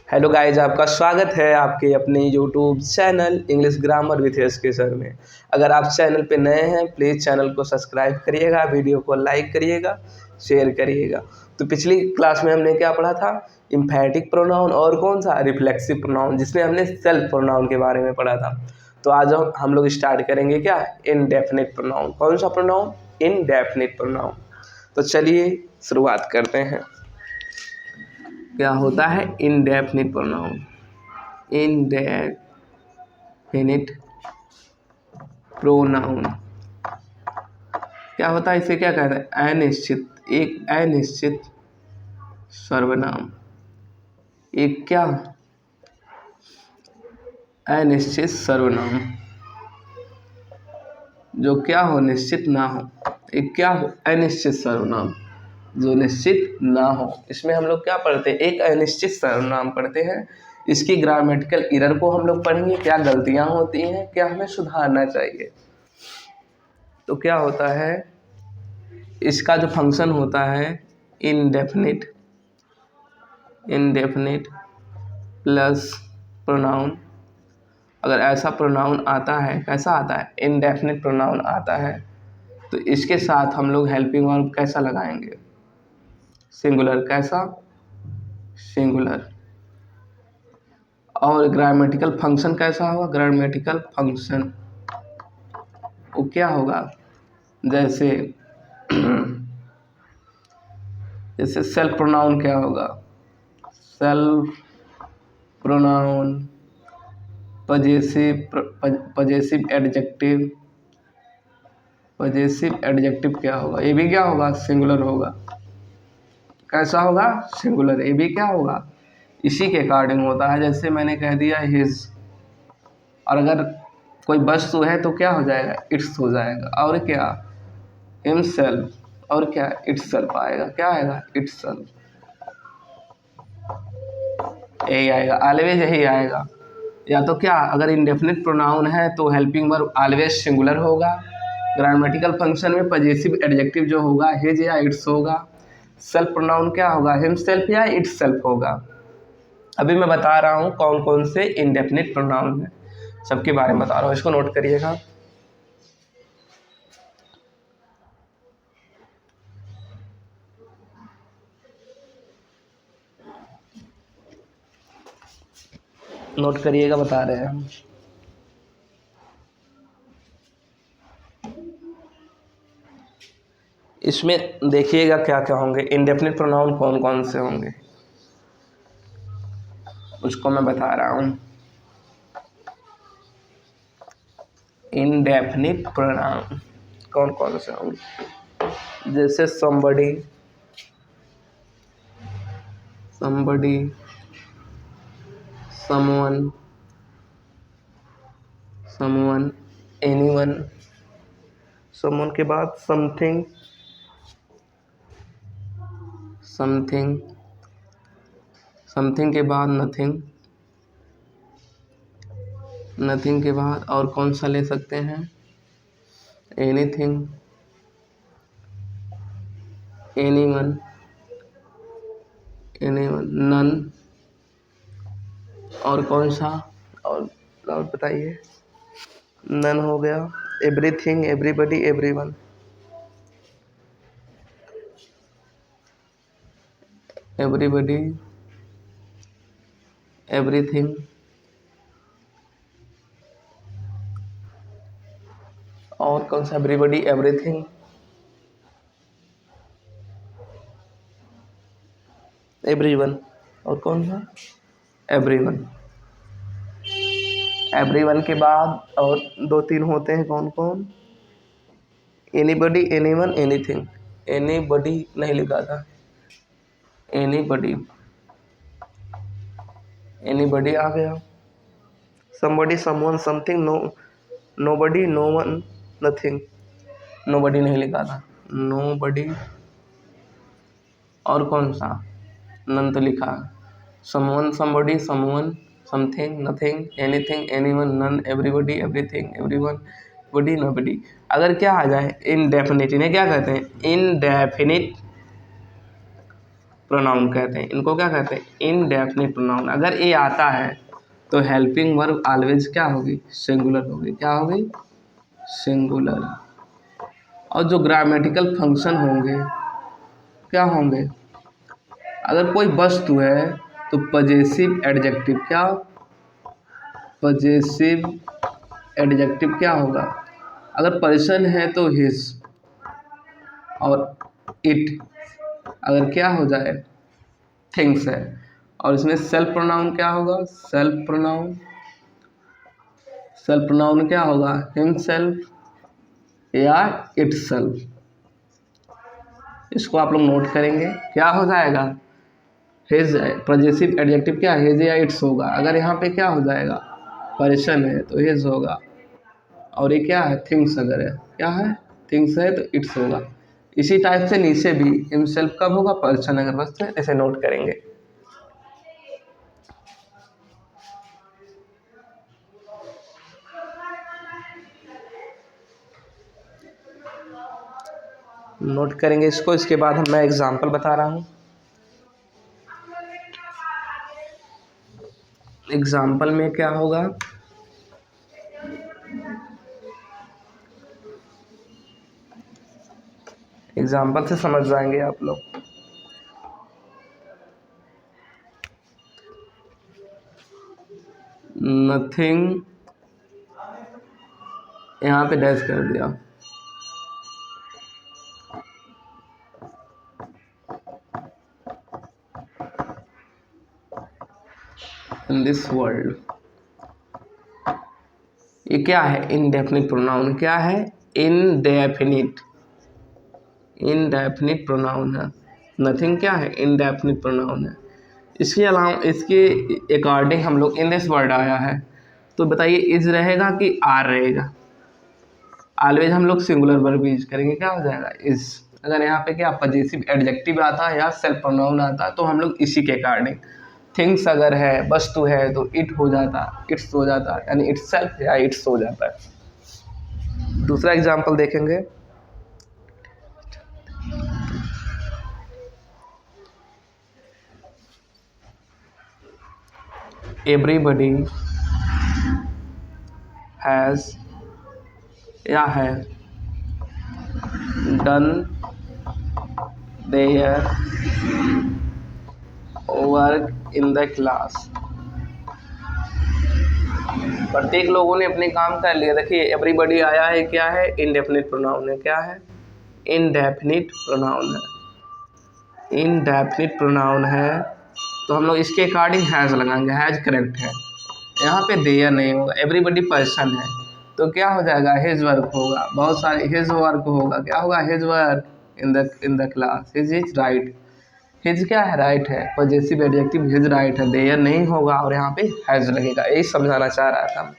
Hello guys, आपका स्वागत है आपके अपने YouTube channel English grammar with SK sir में। अगर आप चैनल पे नए हैं प्लीज़ चैनल को सब्सक्राइब करिएगा, वीडियो को लाइक करिएगा, शेयर करिएगा। तो पिछली क्लास में हमने क्या पढ़ा था? इम्फैटिक प्रोनाउन और कौन सा? रिफ्लेक्सिव प्रोनाउन, जिसमें हमने सेल्फ प्रोनाउन के बारे में पढ़ा था। तो आज हम लोग स्टार्ट करेंगे क्या? Indefinite pronoun. कौन सा प्रोनाउन? Indefinite pronoun. तो चलिए शुरुआत करते हैं। क्या होता है इनडेफिनिट प्रोनाउन? इनडेफिनिट प्रोनाउन क्या होता है? इसे क्या कहते हैं? अनिश्चित, एक अनिश्चित सर्वनाम। एक क्या? अनिश्चित सर्वनाम जो क्या हो? निश्चित ना हो। एक क्या हो? अनिश्चित सर्वनाम जो निश्चित ना हो। इसमें हम लोग क्या पढ़ते हैं? एक अनिश्चित सर्वनाम पढ़ते हैं। इसकी ग्रामेटिकल एरर को हम लोग पढ़ेंगे, क्या गलतियां होती हैं, क्या हमें सुधारना चाहिए। तो क्या होता है, इसका जो फंक्शन होता है इनडेफिनिट प्लस प्रोनाउन। अगर ऐसा प्रोनाउन आता है, कैसा आता है? इनडेफिनिट प्रोनाउन आता है, तो इसके साथ हम लोग हेल्पिंग वर्ब कैसा लगाएंगे? सिंगुलर। कैसा? सिंगुलर। और ग्रामेटिकल फंक्शन कैसा होगा? ग्रामेटिकल फंक्शन वो क्या होगा? जैसे सेल्फ प्रोनाउन क्या होगा? सेल्फ प्रोनाउन पजेसिव एडजेक्टिव क्या होगा? ये भी क्या होगा? सिंगुलर होगा। कैसा होगा? सिंगुलर। ये भी क्या होगा? इसी के अकॉर्डिंग होता है। जैसे मैंने कह दिया हिज, और अगर कोई वस्तु है तो क्या हो जाएगा? इट्स हो जाएगा। और क्या? हिमसेल्फ। और क्या? इटसेल्फ आएगा। क्या आएगा? इटसेल्फ। यही आएगा, ऑलवेज यही आएगा। या तो क्या, अगर इंडेफिनिट प्रोनाउन है तो हेल्पिंग वर्ब ऑलवेज सिंगुलर होगा। ग्रामेटिकल फंक्शन में पजेसिव एडजेक्टिव जो होगा हिज या इट्स होगा। सेल्फ प्रोनाउन क्या होगा? हिमसेल्फ या इटसेल्फ होगा। अभी मैं बता रहा हूँ कौन कौन से इंडेफिनिट प्रोनाउन है, सबके बारे में बता रहा हूँ, इसको नोट करिएगा। नोट करिएगा, बता रहे हैं हम। इसमें देखिएगा क्या क्या होंगे, इंडेफिनिट प्रोनाउन कौन कौन से होंगे उसको मैं बता रहा हूँ। इंडेफिनिट प्रोनाउन कौन कौन से होंगे? जैसे somebody, someone, anyone, someone के बाद something, के बाद nothing के बाद और कौन सा ले सकते हैं? anything, anyone, none, और कौन सा? और बताइए। none हो गया। everything, everybody, everyone, everything, और कौन सा? everybody, everything, everyone, और कौन सा? everyone के बाद और दो तीन होते हैं, कौन कौन? anybody, anyone, anything। anybody नहीं लिखा था। anybody आ गया। somebody, someone, something, nobody, no one, nothing। nobody नहीं लिखा था। nobody, और कौन सा? none तो लिखा। someone, somebody, someone, something, nothing, anything, anyone, none, everybody, everything, everyone, body, nobody। अगर क्या आ जाए? इनडेफिनिट, इन्हें क्या कहते हैं? इनडेफिनिट प्रोनाउन कहते हैं। इनको क्या कहते हैं? Indefinite pronoun. अगर ए आता है तो हेल्पिंग वर्ब ऑलवेज क्या होगी? सिंगुलर होगी। क्या होगी? सिंगुलर। और जो ग्रामेटिकल फंक्शन होंगे क्या होंगे? अगर कोई वस्तु है तो पजेसिव एडजेक्टिव क्या? पजेसिव एडजेक्टिव क्या होगा? अगर पर्सन है तो हिज और इट। अगर क्या हो जाए? थिंग्स है। और इसमें सेल्फ प्रोनाउन क्या होगा? Self pronoun. सेल्फ प्रोनाउन क्या होगा? हिमसेल्फ या इटसेल्फ। इसको आप लोग नोट करेंगे। क्या हो जाएगा? हिज। पजेसिव एडजेक्टिव क्या? हिज या इट्स होगा। अगर यहाँ पे क्या हो जाएगा? पर्सन है तो हिज होगा। और ये क्या है? थिंग्स। अगर है क्या है? थिंग्स है तो इट्स होगा। इसी टाइप से नीचे भी हिमसेल्फ कब होगा? पर्सन अगर वस्तु है। ऐसे नोट करेंगे। नोट करेंगे इसको। इसके बाद मैं एग्जांपल बता रहा हूँ। एग्जाम्पल में क्या होगा? एग्जाम्पल से समझ जाएंगे आप लोग। नथिंग, यहाँ पे डैश कर दिया। In this world. ये क्या है? Indefinite pronoun. क्या है? इनडेफिनिट। इनडेफिनिट प्रोनाउन है। नथिंग क्या है? इनडेफिनिट प्रोनाउन है। इसके अलावा इसके अकॉर्डिंग हम लोग इन दिस वर्ड आया है तो बताइए इज रहेगा कि आर रहेगा? ऑलवेज हम लोग सिंगुलर वर्ब यूज करेंगे। क्या हो जाएगा? इज। अगर यहाँ पे क्या पजेसिव एडजेक्टिव आता है या सेल्फ प्रोनाउन आता है तो हम लोग इसी के अकॉर्डिंग। थिंग्स अगर है, वस्तु है तो इट हो जाता, इट्स हो जाता, यानी इटसेल्फ या इट्स हो जाता है। दूसरा एग्जांपल देखेंगे। एवरीबडी हैज या है done their work in the class. प्रत्येक लोगों ने अपने काम कर लिया। देखिए एवरीबडी आया है, क्या है? इनडेफिनिट प्रोनाउन है। क्या है? इनडेफिनिट प्रोनाउन है। इनडेफिनिट प्रोनाउन है तो हम लोग इसके अकॉर्डिंग हैज़ लगाएंगे। हैज़ करेक्ट है। यहाँ पे देयर नहीं होगा। एवरीबडी पर्सन है तो क्या हो जाएगा? हिज वर्क होगा। बहुत सारे हिज वर्क होगा। क्या होगा? His work in the class. His is right. His क्या है? राइट है। पॉजिटिव एडजेक्टिव हिज राइट है। देयर नहीं होगा और यहाँ पे हैज लगेगा। यही समझाना चाह रहा था।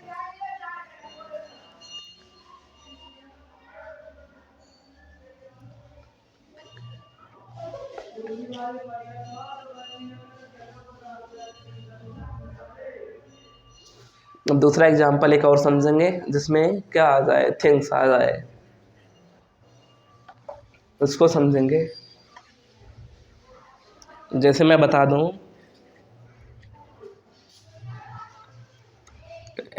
अब दूसरा एग्जांपल एक और समझेंगे जिसमें क्या आ जाए? थिंग्स आ जाए। उसको समझेंगे। जैसे मैं बता दूं,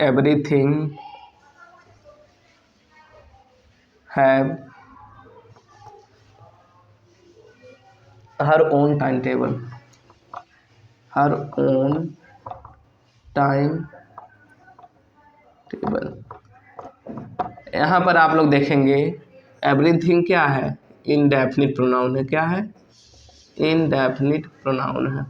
everything have her own time table. Her own time table. यहाँ पर आप लोग देखेंगे एवरीथिंग क्या है? इनडेफिनिट प्रोनाउन है। क्या है? इनडेफिनिट प्रोनाउन है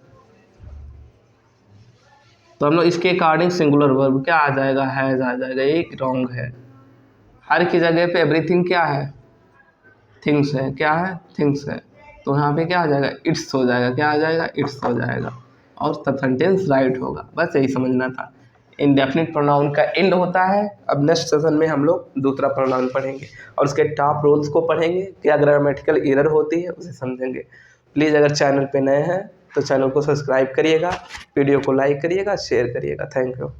तो हम लोग इसके अकॉर्डिंग सिंगुलर वर्ब क्या आ जाएगा? हैज आ जाएगा। ये रॉन्ग है। हर की जगह पे एवरीथिंग क्या है? थिंग्स है। क्या है? थिंग्स है तो यहाँ पे क्या आ जाएगा? इट्स हो जाएगा। क्या आ जाएगा? इट्स हो जाएगा और तब सेंटेंस राइट होगा। बस यही समझना था। इनडेफिनिट प्रोनाउन का एंड होता है। अब नेक्स्ट सेशन में हम लोग दूसरा प्रोनाउन पढ़ेंगे और उसके टॉप रूल्स को पढ़ेंगे। क्या ग्रामेटिकल एरर होती है उसे समझेंगे। प्लीज़ अगर चैनल पे नए हैं तो चैनल को सब्सक्राइब करिएगा, वीडियो को लाइक करिएगा, शेयर करिएगा। Thank you.